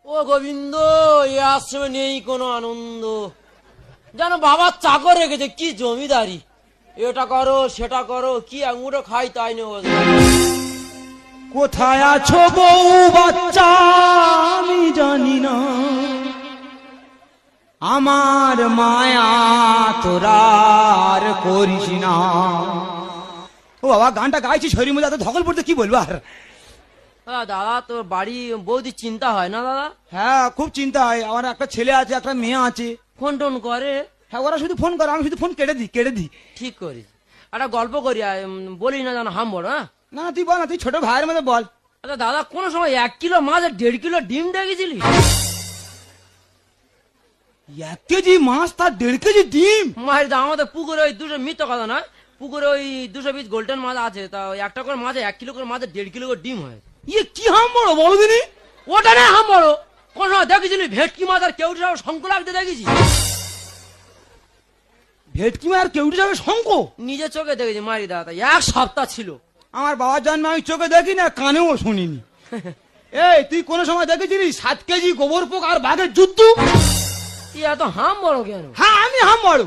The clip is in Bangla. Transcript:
ও গোবিন্দ, এ আশ্রমে নেই কোনো আনন্দ, যেন বাবার চাকর রেখেছে। কি জমিদারি, এটা করো সেটা করো, কি আঙুরো খাই তাই নেই। কোথায় আছো বউ বাচ্চা আমি জানি না, আমার মায়া তোরা আর করিস না। ও বাবা, গানটা গাইছি শরীর মধ্যে এত ধকল পড়তে, কি বলবো আর। দাদা, তোর বাড়ি বৌদি চিন্তা হয় না দাদা? হ্যাঁ, খুব চিন্তা হয়। আমার একটা ছেলে আছে, একটা মেয়ে আছে। ফোন টোন করে? হ্যাঁ, ওরা শুধু ফোন করে, আমি শুধু ফোন কেটে দিই। ঠিক করিস। একটা গল্প করি, বলি না জানো হাম বড়। হ্যাঁ না, তুই বল না, তুই ছোট ভাইয়ের মধ্যে বল। আচ্ছা দাদা, কোন সময় 1 কিলো মাছ আর 1.5 কিলো ডিম দেখেছিলি? 1 কেজি মাছ তার 1.5 কেজি ডিম? মায়ের দা, আমাদের পুকুরে ওই 200, মিথ্যা কথা না, পুকুরে ওই 200 পিস গোল্ডেন মাছ আছে, তা ওই একটা করে মাছে 1 কিলো করে মাছের 1.5 কিলো করে ডিম হয়। ইয়ে কি হাম বড় বলো দিনি। ওটা না হাম বড়, কোন সময় দেখেছিলি ভেটকি মাছ আর কেউটি শঙ্খ লাগতে দেখেছি? ভেটকি মাছ আর কেউটি যাবে শঙ্খ? নিজের চোখে দেখেছি মারি দাদা, 1 সপ্তাহ ছিল। আমার বাবার জন্মে আমি চোখে দেখি না, কানেও শুনিনি। এই, তুই কোন সময় দেখেছিলি 7 কেজি গোবর পোক আর বাঘের যুদ্ধ? তুই এত হাম বড় কেন? হ্যাঁ, আমি হাম বড়।